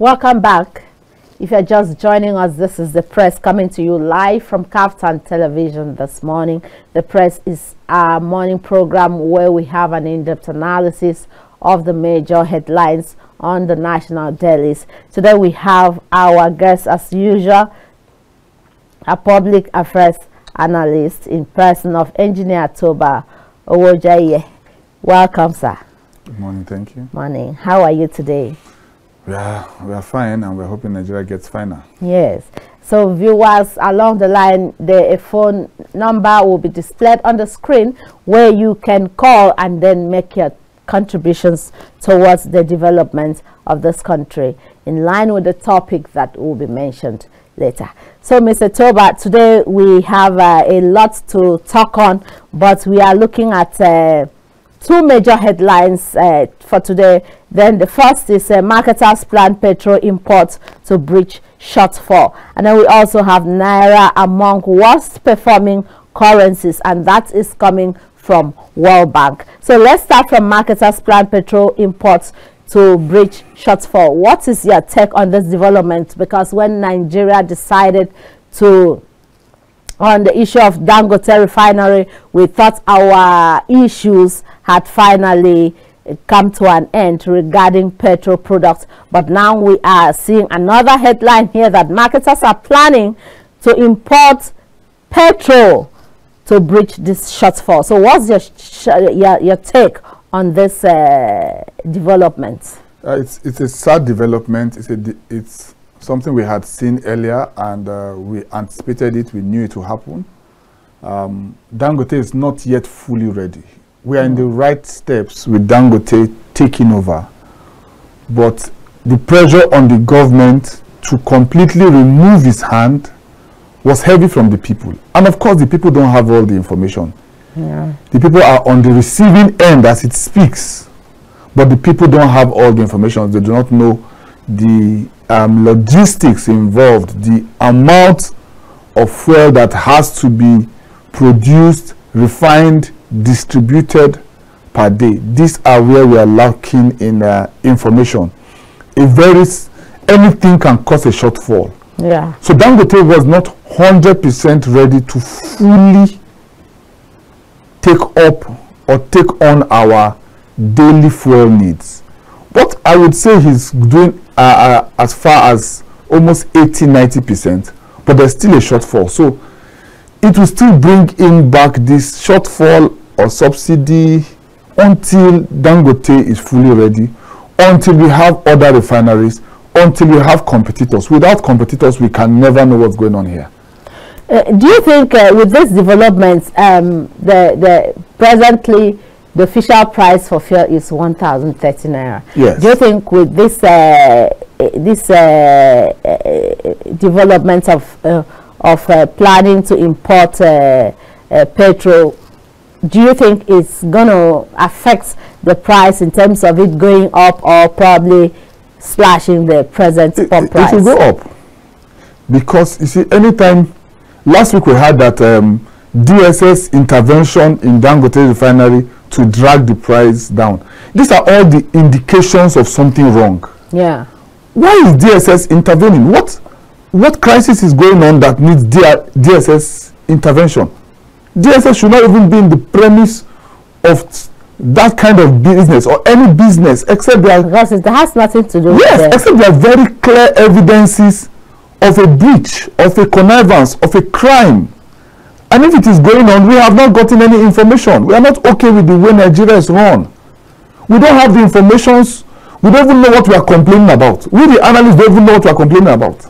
Welcome back. If you're just joining us, this is The Press coming to you live from KAFTAN television this morning. The Press is our morning program where we have an in-depth analysis of the major headlines on the national dailies. Today we have our guest as usual, a public affairs analyst in person of Engineer Toba, Owojaiye. Welcome, sir. Good morning, thank you. Morning. How are you today? We are fine, and we're hoping Nigeria gets finer. Yes. So viewers along the line, the phone number will be displayed on the screen where you can call and then make your contributions towards the development of this country in line with the topic that will be mentioned later. So Mr. Toba, today we have a lot to talk on, but we are looking at two major headlines for today. Then the first is marketers plan petrol imports to breach shortfall, and then we also have Naira among worst performing currencies, and that is coming from World Bank. So let's start from marketers plan petrol imports to breach shortfall. What is your take on this development? Because when Nigeria decided to on the issue of Dangote refinery, we thought our issues had finally come to an end regarding petrol products, but now we are seeing another headline here that marketers are planning to import petrol to breach this shortfall. So what's your take on this development? It's a sad development. It's something we had seen earlier, and we anticipated it. We knew it would happen. Dangote is not yet fully ready. We are in the right steps with Dangote taking over, but the pressure on the government to completely remove his hand was heavy from the people. And of course, the people don't have all the information. Yeah. The people are on the receiving end as it speaks, but the people don't have all the information. They do not know the logistics involved, the amount of fuel that has to be produced, refined, distributed per day. These are where we are lacking in information. Anything can cause a shortfall. Yeah. So Dangote was not 100% ready to fully take up or take on our daily fuel needs. But I would say he's doing as far as almost 80-90%, but there's still a shortfall. So it will still bring in back this shortfall or subsidy until Dangote is fully ready, until we have other refineries, until we have competitors. Without competitors, we can never know what's going on here. Do you think with this development, presently the official price for fuel is 1,030 Naira? Yes. Do you think with this development of planning to import petrol, do you think it's going to affect the price in terms of it going up or probably slashing the present pump price? It will go up, because you see, anytime last week we had that DSS intervention in Dangote refinery to drag the price down. These are all the indications of something wrong. Yeah. Why is DSS intervening? What crisis is going on that needs DSS intervention? DSS should not even be in the premise of that kind of business or any business, except because it has nothing to do with it. Except there are very clear evidences of a breach, of a connivance, of a crime. And if it is going on, we have not gotten any information. We are not okay with the way Nigeria is run. We don't have the informations. We don't even know what we are complaining about. We, the analysts, don't even know what we are complaining about.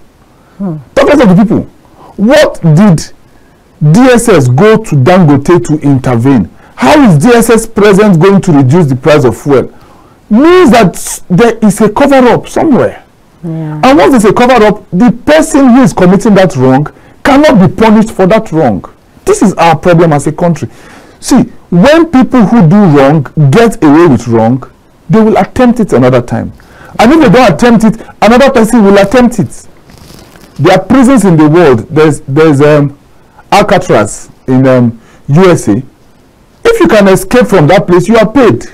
Talk to the people. What did DSS go to Dangote to intervene? How is DSS presence going to reduce the price of fuel? Means that there is a cover-up somewhere. Yeah. And once there's a cover-up, the person who is committing that wrong cannot be punished for that wrong. This is our problem as a country. See, when people who do wrong get away with wrong, they will attempt it another time. And if they don't attempt it, another person will attempt it. There are prisons in the world. There's Alcatraz in USA. If you can escape from that place, you are paid.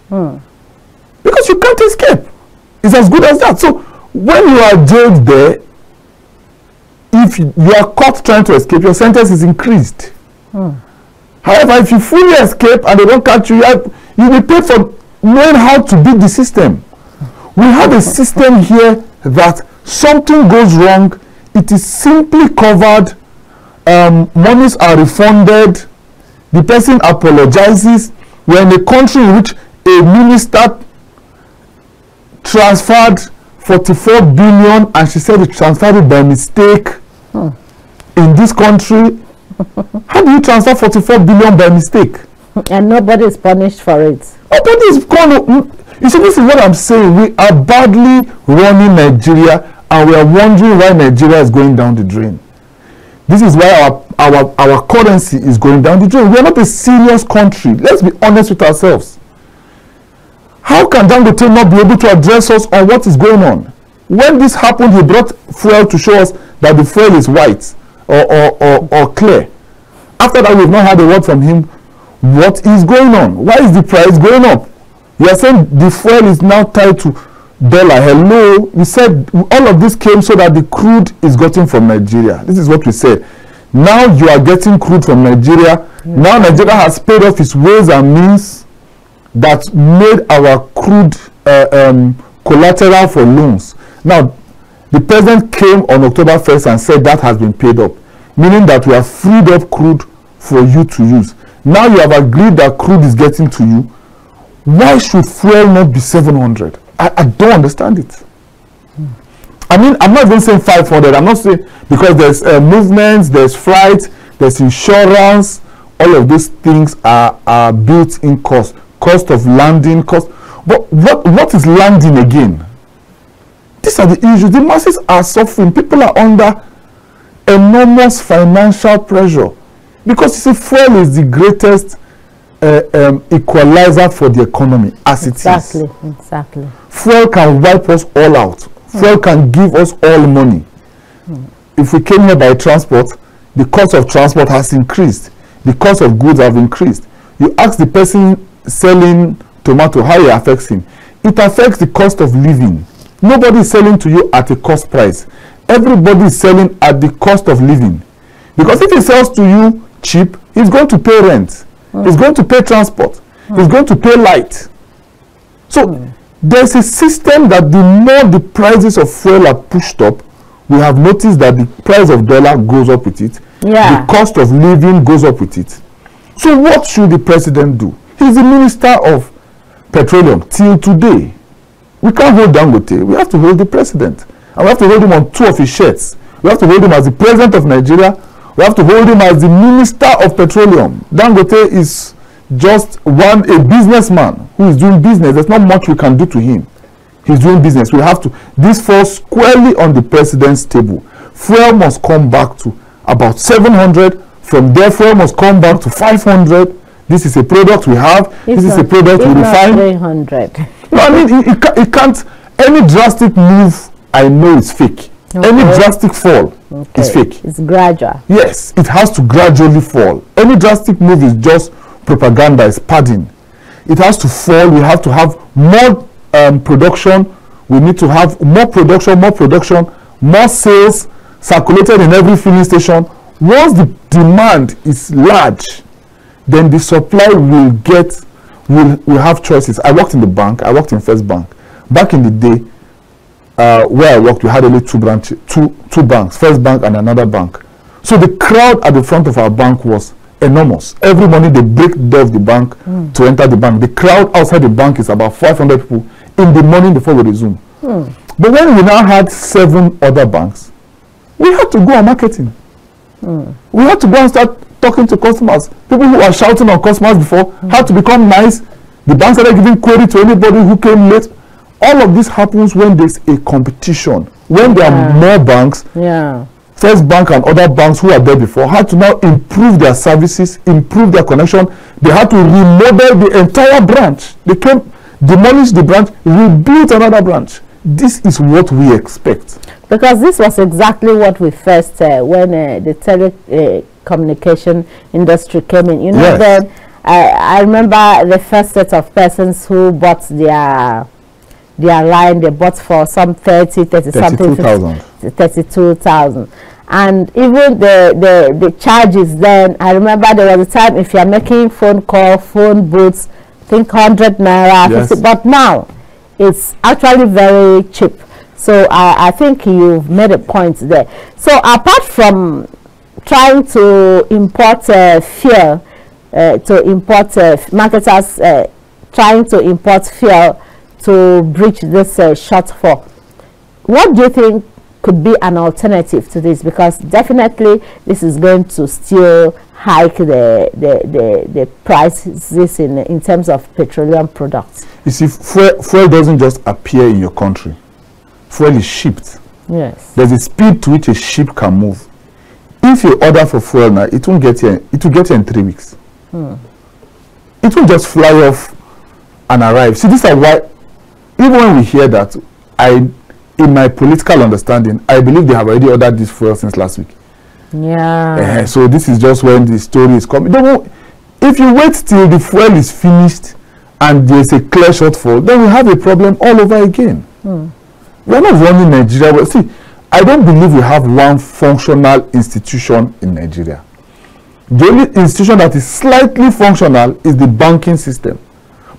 Because you can't escape. It's as good as that. So When you are jailed there, if you are caught trying to escape, your sentence is increased. However, if you fully escape and they don't catch you, you will pay for knowing how to beat the system. We have a system here that something goes wrong, it is simply covered, monies are refunded, the person apologizes. We're in a country in which a minister transferred 44 billion and she said it transferred it by mistake. In this country, how do you transfer 44 billion by mistake? And nobody is punished for it. Nobody is going. You see, this is what I'm saying. We are badly running Nigeria, and we are wondering why Nigeria is going down the drain. This is why our currency is going down the drain. We are not a serious country. Let's be honest with ourselves. How can Dangote not be able to address us on what is going on? When this happened, he brought fuel to show us that the fuel is white or clear. After that, we've not had a word from him. What is going on? Why is the price going up? You are saying the fuel is now tied to dollar. Hello, we said all of this came so that the crude is gotten from Nigeria. This is what we said. Now you are getting crude from Nigeria. Now Nigeria has paid off its ways and means that made our crude collateral for loans. Now, the president came on October 1st and said that has been paid up, meaning that we have freed up crude for you to use. Now you have agreed that crude is getting to you. Why should fuel not be 700? I don't understand it. I mean, I'm not even saying 500. I'm not saying, because there's movements, there's flight, there's insurance. All of these things are built-in cost of landing, cost. But what is landing again? These are the issues. The masses are suffering. People are under enormous financial pressure, because you see, fuel is the greatest equalizer for the economy as it is. Exactly. Fuel can wipe us all out. Fuel can give us all money. If we came here by transport, the cost of transport has increased. The cost of goods have increased. You ask the person selling tomato how it affects him. It affects the cost of living. Nobody is selling to you at a cost price. Everybody is selling at the cost of living. Because if he sells to you cheap, he's going to pay rent. He's going to pay transport. He's going to pay light. So there's a system that the more the prices of fuel are pushed up, we have noticed that the price of dollar goes up with it. The cost of living goes up with it. So what should the president do? He's the minister of petroleum till today. We can't hold Dangote. We have to hold the president. And we have to hold him on two of his shirts. We have to hold him as the president of Nigeria. We have to hold him as the minister of petroleum. Dangote is just a businessman who is doing business. There's not much we can do to him. He's doing business. We have to. This falls squarely on the president's table. Fuel must come back to about 700. From there, fuel must come back to 500. This is a product we have. This is a product we refine. 300. No, I mean, it can't. Any drastic move, I know is fake. Any drastic fall is fake. It's gradual. Yes, it has to gradually fall. Any drastic move is just propaganda, is padding. It has to fall. We have to have more production. We need to have more production, more sales circulated in every filling station. Once the demand is large, then the supply will have choices. I worked in the bank. I worked in First Bank. Back in the day, where I worked, we had only two banks, First Bank and another bank. So the crowd at the front of our bank was enormous. Every morning they break the door of the bank to enter the bank. The crowd outside the bank is about 500 people in the morning before we resume. But when we now had 7 other banks, we had to go on marketing. We had to go and start talking to customers. People who were shouting on customers before had to become nice. The banks started giving query to anybody who came late. All of this happens when there's a competition. When there are more banks, First Bank and other banks who are there before had to now improve their services, improve their connection. They had to remodel the entire branch. They came, demolished the branch, rebuilt another branch. This is what we expect. Because this was exactly what we first when the telecommunication industry came in. You know, then I remember the first set of persons who bought their their line. They bought for some 30 something, 32,000. And even the charges then, I remember there was a time if you are making phone call, phone booths, I think 100 Naira, yes. 50, but now it's actually very cheap. So I think you've made a point there. So apart from trying to import fuel, marketers trying to import fuel to bridge this shortfall, what do you think could be an alternative to this? Because definitely this is going to still hike the prices in terms of petroleum products. You see, fuel doesn't just appear in your country. Fuel is shipped. Yes. There's a speed to which a ship can move. If you order for fuel now, it won't get here. It will get here in 3 weeks. It won't just fly off and arrive. See, this is why, even when we hear that, in my political understanding, I believe they have already ordered this fuel since last week. Yeah. So this is just when the story is coming. If you wait till the fuel is finished and there's a clear shortfall, then we have a problem all over again. We're not running Nigeria. Well, see, I don't believe we have one functional institution in Nigeria. The only institution that is slightly functional is the banking system.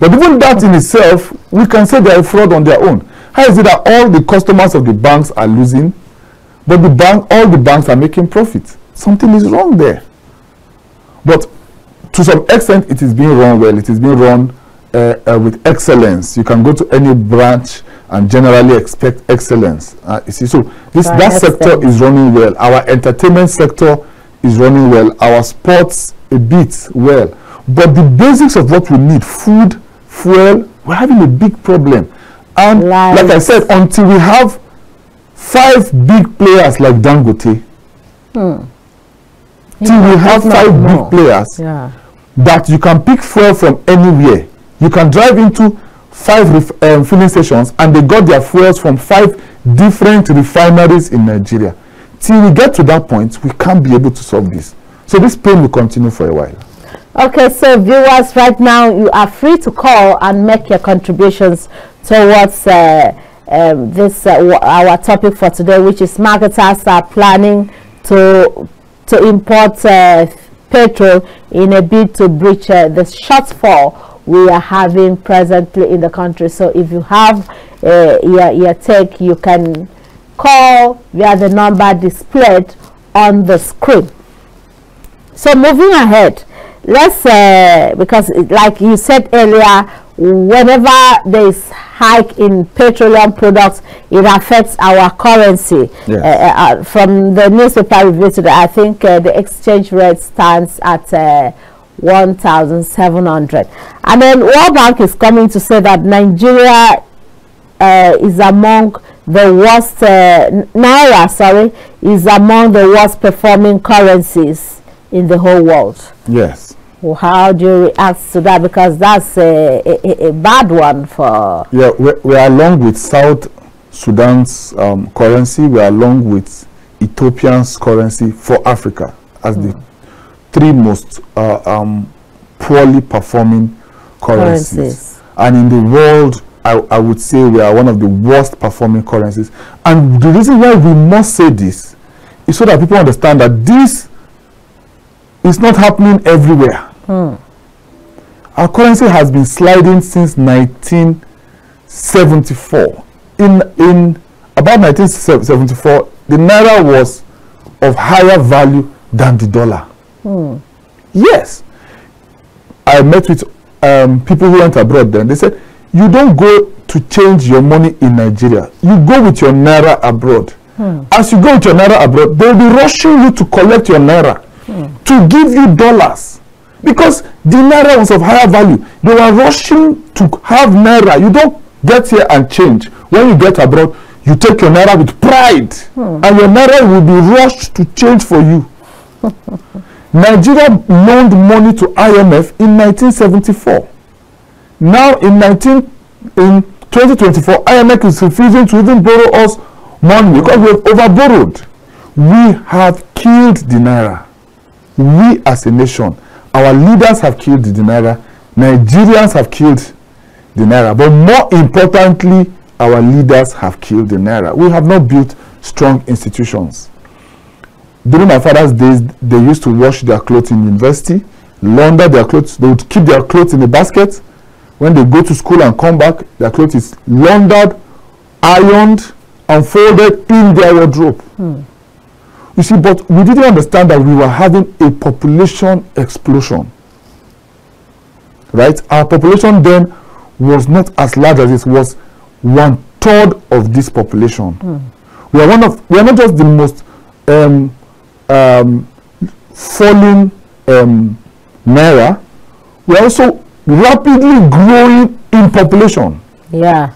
But even that in itself, we can say they are a fraud on their own. How is it that all the customers of the banks are losing, but all the banks are making profit? Something is wrong there. But to some extent, it is being run well. It is being run with excellence. You can go to any branch and generally expect excellence. You see, so that sector is running well. Our entertainment sector is running well. Our sports a bit well. But the basics of what we need, food, fuel, we're having a big problem. And like I said, until we have 5 big players like Dangote, till we have 5 big players that you can pick fuel from anywhere. You can drive into 5 filling stations and they got their fuels from 5 different refineries in Nigeria. Till we get to that point, we can't be able to solve this. So this pain will continue for a while. Okay, so viewers, right now you are free to call and make your contributions towards our topic for today, which is marketers are planning to import petrol in a bid to breach the shortfall we are having presently in the country. So if you have your take, you can call via the number displayed on the screen. So moving ahead, let's because like you said earlier, whenever there is hike in petroleum products, it affects our currency. Yes. From the newspaper review today, I think the exchange rate stands at 1,700. And then World Bank is coming to say that Nigeria is among the worst, Naira, is among the worst performing currencies in the whole world. Yes. Well, how do you react to that? Because that's a bad one for... Yeah, we are along with South Sudan's currency. We are along with Ethiopian's currency for Africa as the 3 most poorly performing currencies. And in the world, I would say we are one of the worst performing currencies. And the reason why we must say this is so that people understand that this is not happening everywhere. Our currency has been sliding since 1974. In about 1974, the Naira was of higher value than the dollar. Yes. I met with people who went abroad then. They said, you don't go to change your money in Nigeria. You go with your Naira abroad. As you go with your Naira abroad, they'll be rushing you to collect your Naira to give you dollars. Because the Naira was of higher value. They were rushing to have Naira. You don't get here and change. When you get abroad, you take your Naira with pride. And your Naira will be rushed to change for you. Nigeria loaned money to IMF in 1974. Now in 2024, IMF is refusing to even borrow us money because we have overborrowed. We have killed the Naira. We as a nation, our leaders have killed the Naira. Nigerians have killed the Naira. But more importantly, our leaders have killed the Naira. We have not built strong institutions. During my father's days, they used to wash their clothes in university, launder their clothes. They would keep their clothes in a basket. When they go to school and come back, their clothes is laundered, ironed, and folded in their wardrobe. You see, but we didn't understand that we were having a population explosion. Right? Our population then was not as large as it was 1/3 of this population. We are not just the most falling Naira, we are also rapidly growing in population. Yeah.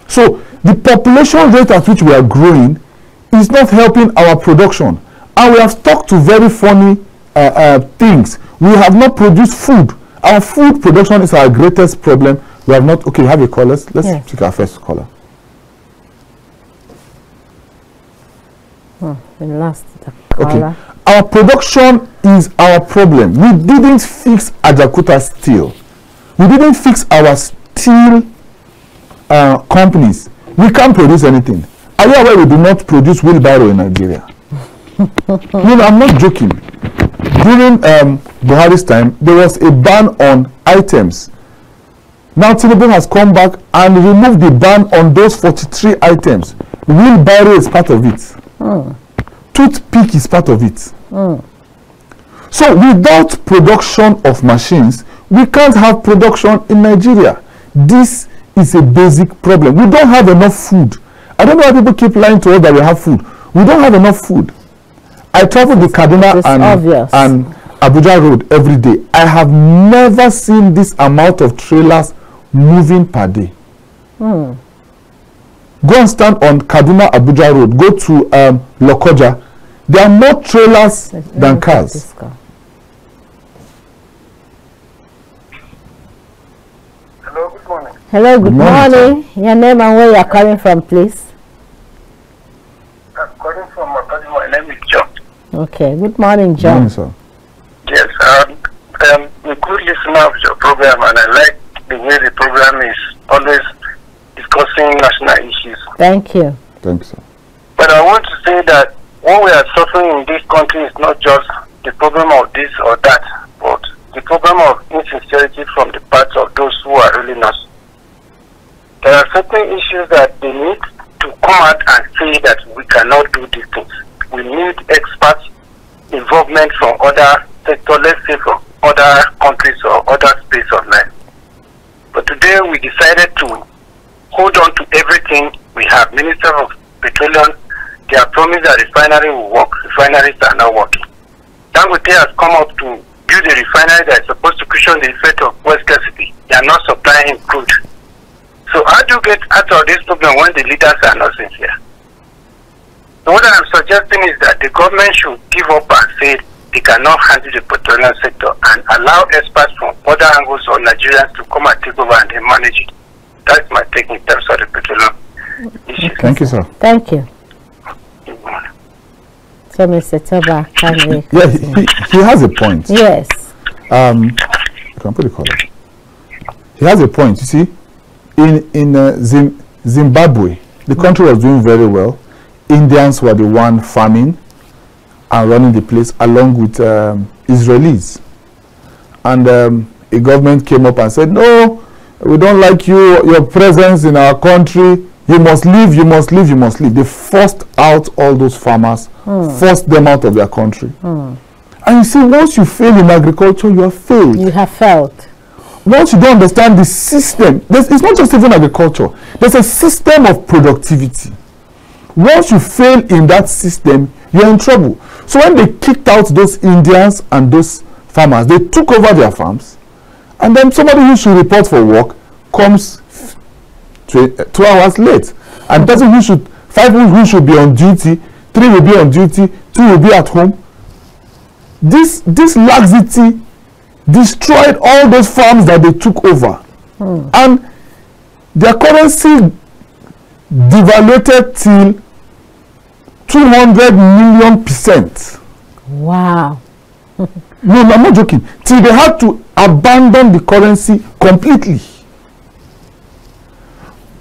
So the population rate at which we are growing is not helping our production. And we have talked to very funny things. We have not produced food. Our food production is our greatest problem. We have not. Okay, we have a caller. Let's take our first caller. We lost the caller. Okay. Our production is our problem. We didn't fix Ajakuta Steel. We didn't fix our steel companies. We can't produce anything. Are you aware we do not produce wheelbarrow in Nigeria? No, I'm not joking. During Buhari's time, there was a ban on items. Now Tinubu has come back and removed the ban on those 43 items. Wheelbarrow is part of it. Toothpick is part of it. So without production of machines, we can't have production in Nigeria. This is a basic problem. We don't have enough food. I don't know why people keep lying to us that we have food. We don't have enough food. I travel the Kaduna and Abuja road every day. I have never seen this amount of trailers moving per day. Go and stand on Kaduna Abuja road. Go to Lokoja. There are more trailers than cars. Hello, good morning. Hello, good morning. Your name and where you are calling from, please. I'm calling from Makadi. My name is John. Okay, good morning, John. Good morning, sir. Yes, I'm a good listener of your program, and I like the way the program is always discussing national issues. Thank you. Thanks, sir. But I want to say that what we are suffering in this country is not just the problem of this or that, but the problem of insincerity from the parts of those who are ruling us. There are certain issues that they need to come out and say that we cannot do these things. We need experts involvement from other sectors, let's say from other countries or other space of life. But today we decided to hold on to everything we have. Minister of Petroleum, they have promised that refinery will work. Refineries are not working. Dangote has come up to build a refinery that is supposed to cushion the effect of oil scarcity. They are not supplying him crude. So how do you get out of this problem when the leaders are not sincere? So what I'm suggesting is that the government should give up and say they cannot handle the petroleum sector and allow experts from other angles or Nigerians to come and take over and they manage it. That's my take in terms of the petroleum issue. Thank you, sir. Thank you. So, Mr. Toba, can we? Yeah, he has a point. Yes. You can put the color. He has a point. You see, in Zimbabwe, the country was doing very well. Indians were the one farming and running the place along with Israelis. And a government came up and said, no, we don't like your presence in our country. You must leave, you must leave, you must leave. They forced out all those farmers, forced them out of their country. And you see, once you fail in agriculture, you have failed. You have failed. Once you don't understand the system, it's not just even agriculture. There's a system of productivity. Once you fail in that system, you're in trouble. So when they kicked out those Indians and those farmers, they took over their farms, and then somebody who should report for work comes 2 hours late, and person who should 5 who should be on duty, 3 will be on duty, 2 will be at home. This laxity destroyed all those farms that they took over, and their currency devaluated till 200 million %. Wow. No, I'm not joking. Till they had to abandon the currency completely.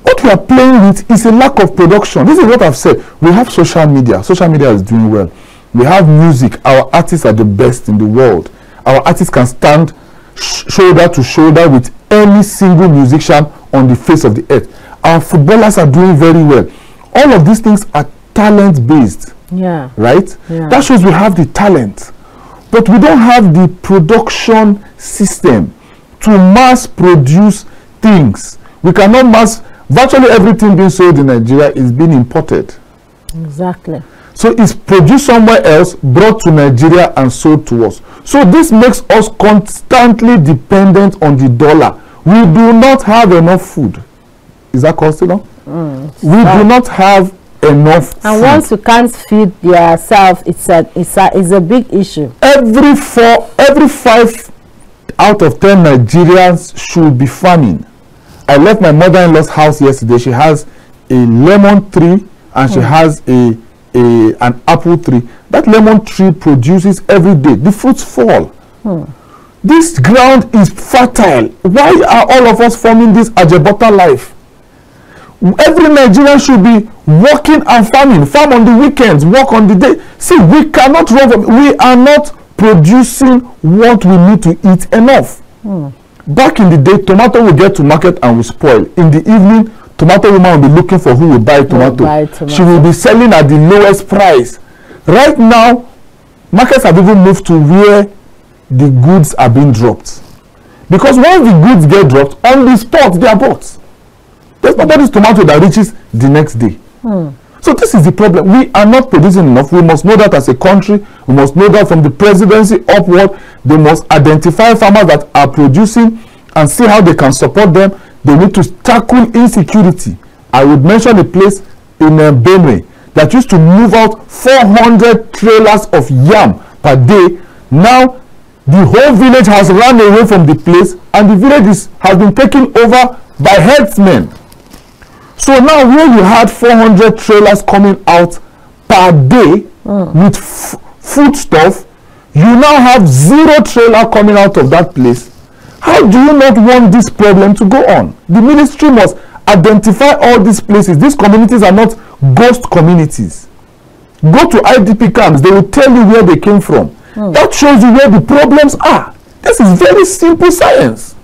What what we are playing with is a lack of production. This is what I've said. We have social media. Social media is doing well. We have music. Our artists are the best in the world. Our artists can stand shoulder to shoulder with any single musician on the face of the earth. Our footballers are doing very well. All of these things are talent based. Yeah. Right? Yeah. That shows we have the talent. But we don't have the production system to mass produce things. We cannot mass, virtually everything being sold in Nigeria is being imported. Exactly. So it's produced somewhere else, brought to Nigeria and sold to us. So this makes us constantly dependent on the dollar. We do not have enough food. Is that correct? No? We do not have enough food. And once you can't feed yourself, it's a big issue. Every 5 out of 10 Nigerians should be farming. I left my mother-in-law's house yesterday. She has a lemon tree and she has an apple tree. That lemon tree produces every day. The fruits fall. This ground is fertile. Why are all of us forming this Ajebota life? Every Nigerian should be working and farming. Farm on the weekends, work on the day. See, we cannot run from, we are not producing what we need to eat enough. Back in the day, tomato will get to market and will spoil. In the evening, tomato woman will be looking for who will buy tomato. She will be selling at the lowest price. Right now, markets have even moved to where the goods are being dropped. Because once the goods get dropped, on the spot, they are bought. There's nobody's tomato that reaches the next day. So this is the problem. We are not producing enough. We must know that as a country. We must know that from the presidency upward. They must identify farmers that are producing and see how they can support them. They need to tackle insecurity. I would mention a place in Benue that used to move out 400 trailers of yam per day. Now the whole village has run away from the place and the village has been taken over by herdsmen. So now where you had 400 trailers coming out per day with food stuff, you now have 0 trailer coming out of that place. How do you not want this problem to go on? The ministry must identify all these places. These communities are not ghost communities. Go to IDP camps. They will tell you where they came from. That shows you where the problems are. This is very simple science.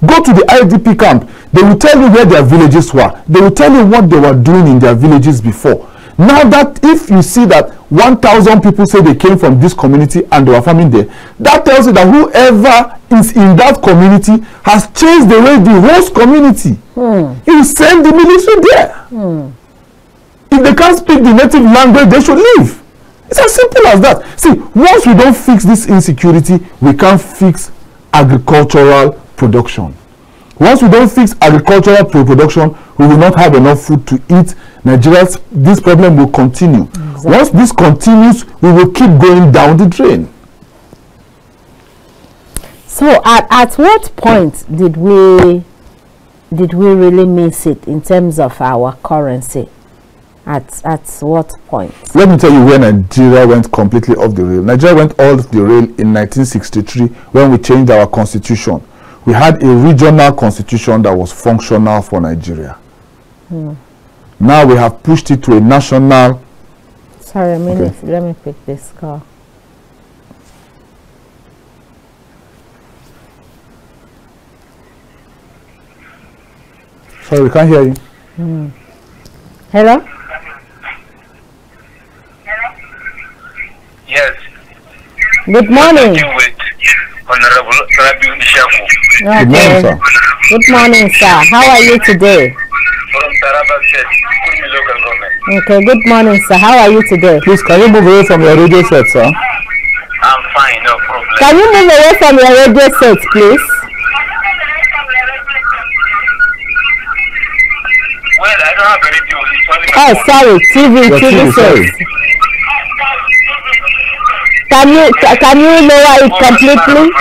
Go to the IDP camp. They will tell you where their villages were. They will tell you what they were doing in their villages before. Now that if you see that 1,000 people say they came from this community and they were farming there, that tells you that whoever is in that community has changed the way the host community. You send the military there. If they can't speak the native language, they should leave. It's as simple as that. See, once we don't fix this insecurity, we can't fix agricultural production. Once we don't fix agricultural production, we will not have enough food to eat. Nigeria's, this problem will continue. Exactly. Once this continues, we will keep going down the drain. So at what point did we really miss it in terms of our currency? At what point? Let me tell you where Nigeria went completely off the rail. Nigeria went off the rail in 1963 when we changed our constitution. We had a regional constitution that was functional for Nigeria. Now we have pushed it to a national. Sorry a minute, okay. Let me pick this call. Sorry, we can't hear you. Hello? Yes. Good morning. Honorable Good morning, sir. Good morning, sir. How are you today? From Taraba State, local government. Okay, good morning, sir. How are you today? Please, can you move away from your radio set, sir? I'm fine, no problem. Can you move away from your radio set, please? Well, I don't have a radio. Oh, sorry, TV set. Can you lower it completely?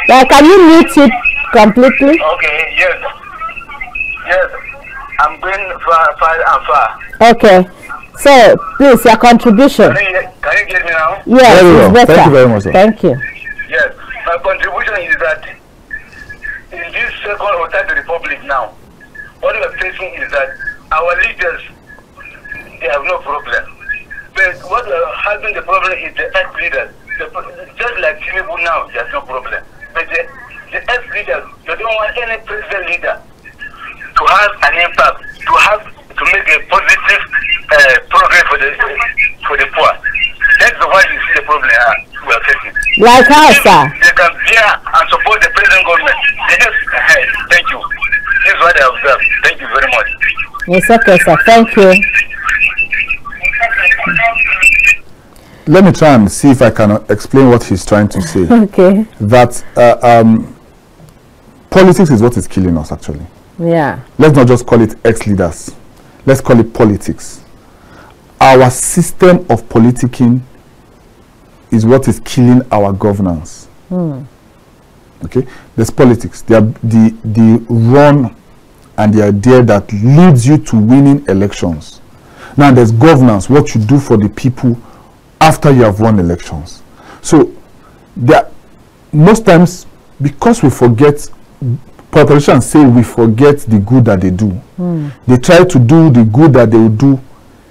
Can you mute it completely? Okay, yes. Yes, I'm going far and far. Okay, so please, your contribution. Can you get me now? Yes, it's better. Thank you very much, sir. Thank you. Yes, my contribution is that in this second or third republic now, what we are facing is that our leaders, they have no problem. But what we are having the problem is the ex-leaders. Just like Tinubu now, there's no problem. But the ex-leaders, they don't want any president leader to have an impact, to make a positive progress for the poor. That's why you see the problem we are facing. Like how, sir? They can bear and support the present government. They just, thank you. This is what I observe. Thank you very much. It's okay, sir. Thank you. Let me try and see if I can explain what he's trying to say. Okay. That politics is what is killing us, actually. Yeah. Let's not just call it ex-leaders. Let's call it politics. Our system of politicking is what is killing our governance. Okay? There's politics. The run and the idea that leads you to winning elections. Now there's governance, what you do for the people after you have won elections. So most times, because we forget, politicians say we forget the good that they do. They try to do the good that they will do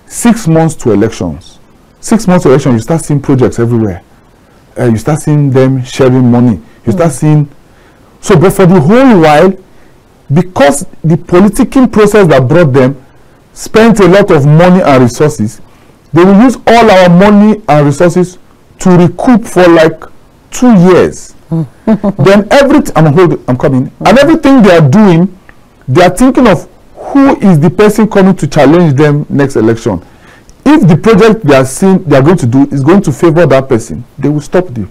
6 months to elections. 6 months to elections, you start seeing projects everywhere. You start seeing them sharing money. You start seeing... So, but for the whole while, because the politicking process that brought them spent a lot of money and resources, they will use all our money and resources to recoup for like 2 years. Then I'm coming. And everything they are doing, they are thinking of who is the person coming to challenge them next election. If the project they are going to do is going to favor that person, they will stop the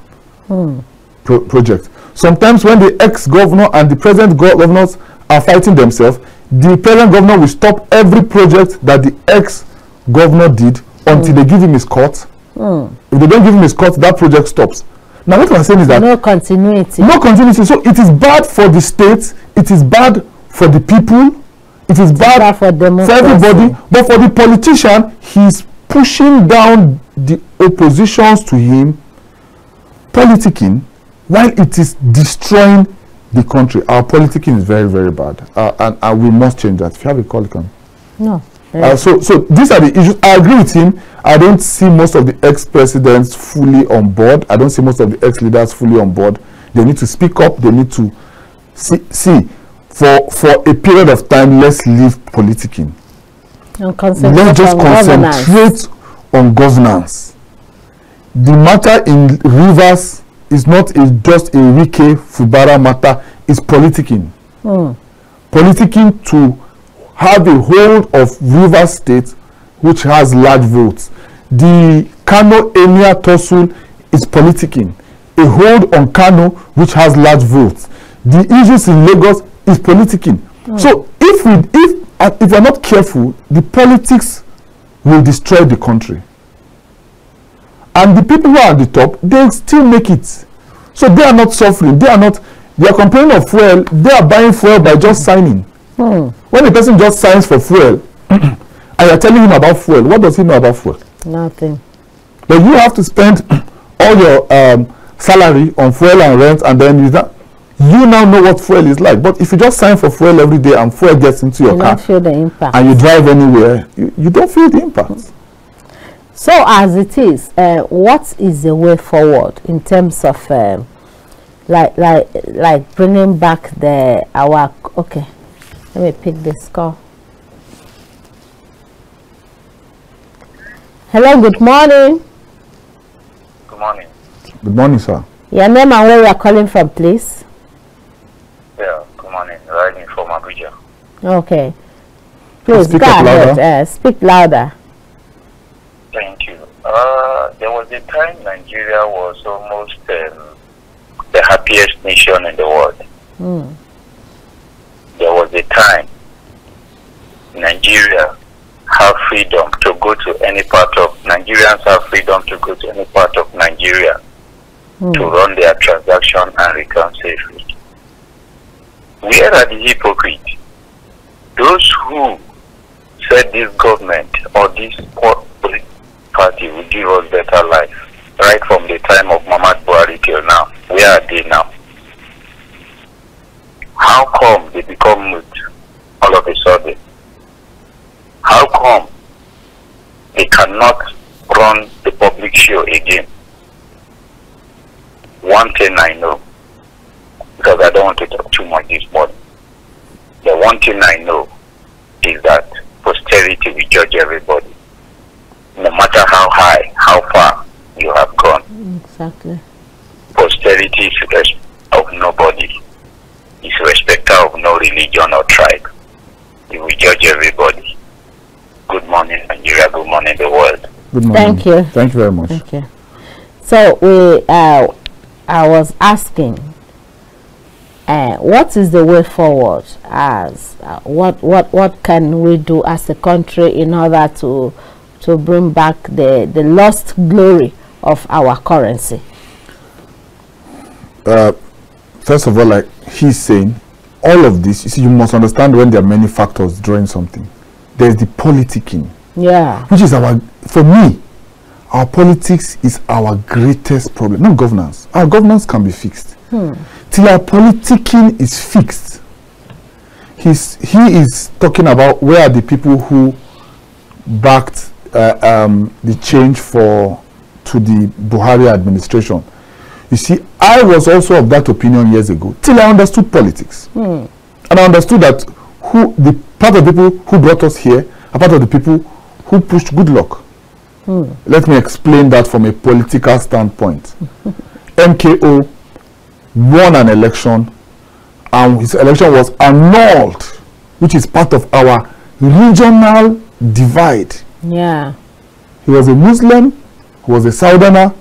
project. Sometimes when the ex-governor and the present governors are fighting themselves, the present governor will stop every project that the ex-governor did until they give him his cut. If they don't give him his cut, that project stops. Now what I'm saying is that no continuity. No continuity. So it is bad for the state, it is bad for the people, it is bad for everybody, but for the politician, he's pushing down the oppositions to him, politicking, while it is destroying the country. Our politicking is very, very bad, and we must change that. If you have a call, you can. No. So these are the issues. I agree with him. I don't see most of the ex-presidents fully on board. I don't see most of the ex-leaders fully on board. They need to speak up. They need to see for a period of time, let's leave politicking. Let's just concentrate on governance. The matter in Rivers is not just a Wike Fubara matter, it's politicking. Politicking to have a hold of Rivers State, which has large votes. The Kano Emir Tosul is politicking. A hold on Kano, which has large votes. The issues in Lagos is politicking. So if we're not careful, the politics will destroy the country. And the people who are at the top, they still make it. So they are not suffering. They are complaining of fuel. They are buying fuel by just signing. When a person just signs for fuel, and you're telling him about fuel, what does he know about fuel? Nothing. But you have to spend all your salary on fuel and rent, and then you now know what fuel is like. But if you just sign for fuel every day and fuel gets into your car, feel the impact. And you drive anywhere, you don't feel the impact. So as it is, what is the way forward in terms of like bringing back our okay? Let me pick this call. Hello, good morning. Good morning. Good morning, sir. Your name and where you are calling from, please. Yeah, good morning. Riding from Abuja. Okay. Please go ahead. Speak louder. Thank you. There was a time Nigeria was almost the happiest nation in the world. There was a time Nigeria have freedom to go to any part of Nigerians have freedom to go to any part of Nigeria to run their transaction and return safely. Where are the hypocrites? Those who said this government or this party will give us better life, right from the time of Muhammad Buhari till now. Where are they now? How come they become mute all of a sudden. How come they cannot run the public show again? One thing I know, because I don't want to talk too much this morning, the one thing I know is that posterity will judge everybody, no matter how high, how far you have gone. Exactly. Posterity is respect of nobody. It's respecter of no religion or tribe. It will judge everybody. Good morning, Nigeria. Good morning, the world. Good morning. Thank you. Thank you very much. Thank you. So I was asking, what is the way forward? As what can we do as a country in order to bring back the lost glory of our currency? First of all, like he's saying, all of this, you see, you must understand when there are many factors drawing something. There's the politicking. Yeah. Which is for me, our politics is our greatest problem. Not governance. Our governance can be fixed. Till our politicking is fixed, he is talking about where are the people who backed the change to the Buhari administration. You see, I was also of that opinion years ago, till I understood politics. And I understood that the part of the people who brought us here are part of the people who pushed good luck. Let me explain that from a political standpoint. MKO won an election, and his election was annulled, which is part of our regional divide. Yeah. He was a Muslim, he was a Southerner,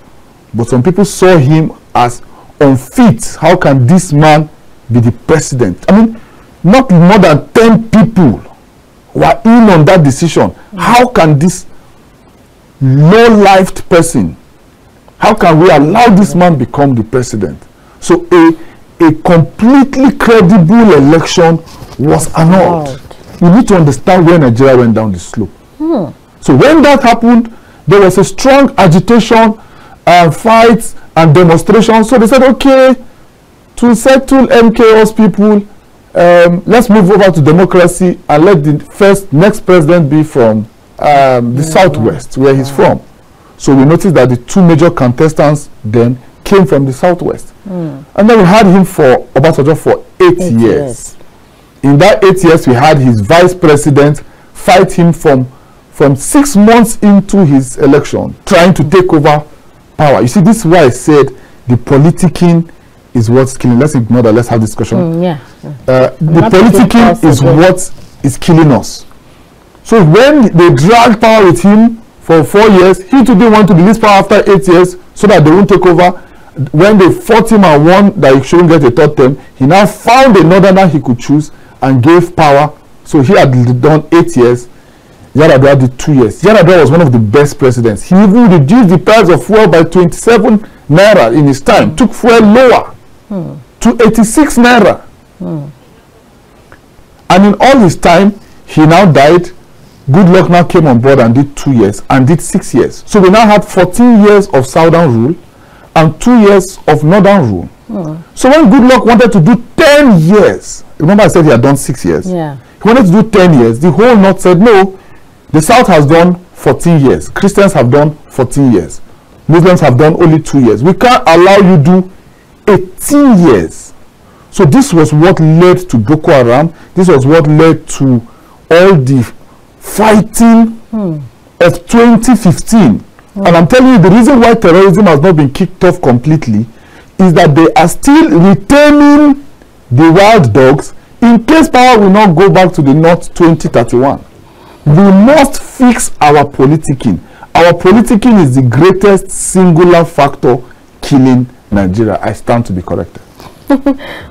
but some people saw him as unfit. How can this man be the president? I mean, not more than 10 people were in on that decision. How can this low-lived person, how can we allow this man become the president? So a completely credible election was annulled. You need to understand where Nigeria went down the slope. So when that happened, there was a strong agitation and fights and demonstrations. So they said, okay, to settle MKO's people, let's move over to democracy and let the next president be from the southwest, where he's from. So we noticed that the two major contestants then came from the southwest. And then we had him for Obasanjo for 8 years. In that 8 years, we had his vice president fight him from 6 months into his election, trying to take over power. You see, this is why I said the politicking is what's killing. Let's ignore that. Let's have this discussion. The politicking is what is killing us. So when they dragged power with him for 4 years, he too didn't want to release power after 8 years so that they won't take over. When they fought him and won that he shouldn't get a third term, he now found a northerner he could choose and gave power. So he had done 8 years. Yar'Adua did 2 years. Yar'Adua was one of the best presidents. He even reduced the price of fuel by 27 Naira in his time, took fuel lower to 86 Naira. And in all his time, he now died. Good Luck now came on board and did 2 years and did 6 years. So we now had 14 years of southern rule and 2 years of northern rule. So when Good Luck wanted to do 10 years, remember I said he had done 6 years? Yeah. He wanted to do 10 years. The whole north said, no, the south has done 14 years. Christians have done 14 years. Muslims have done only 2 years. We can't allow you do 18 years. So this was what led to Boko Haram. This was what led to all the fighting of 2015. And I'm telling you, the reason why terrorism has not been kicked off completely is that they are still retaining the wild dogs in case power will not go back to the north 2031. We must fix our politicking. Our politicking is the greatest singular factor killing Nigeria. I stand to be corrected.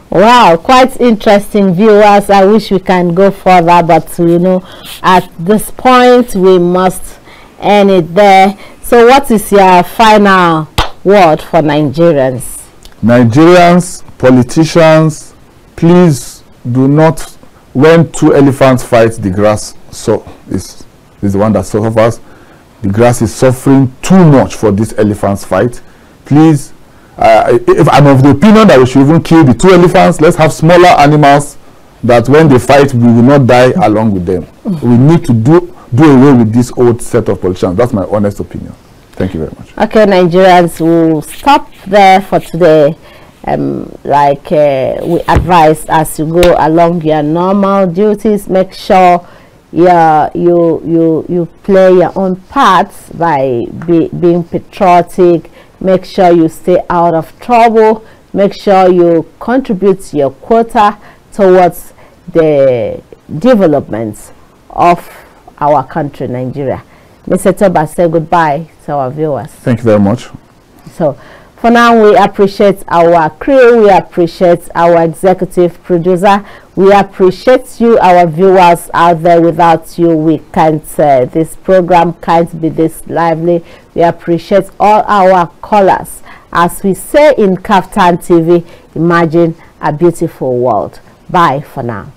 Wow, quite interesting, viewers. I wish we can go further, but you know, at this point we must end it there. So what is your final word for Nigerians? Nigerians, politicians, please do not, when two elephants fight, the grass is the one that suffers. The grass is suffering too much for this elephants fight. Please, if I'm of the opinion that we should even kill the two elephants, let's have smaller animals that when they fight, we will not die along with them. We need to do away with this old set of politicians. That's my honest opinion. Thank you very much. Okay, Nigerians, will stop there for today. We advise, as you go along your normal duties, make sure you play your own parts by being patriotic. Make sure you stay out of trouble. Make sure you contribute your quota towards the development of our country, Nigeria. Mr. Toba, say goodbye to our viewers. Thank you very much. So, for now, we appreciate our crew. We appreciate our executive producer. We appreciate you, our viewers out there. Without you, we can't. This program can't be this lively. We appreciate all our callers. As we say in KAFTAN TV, imagine a beautiful world. Bye for now.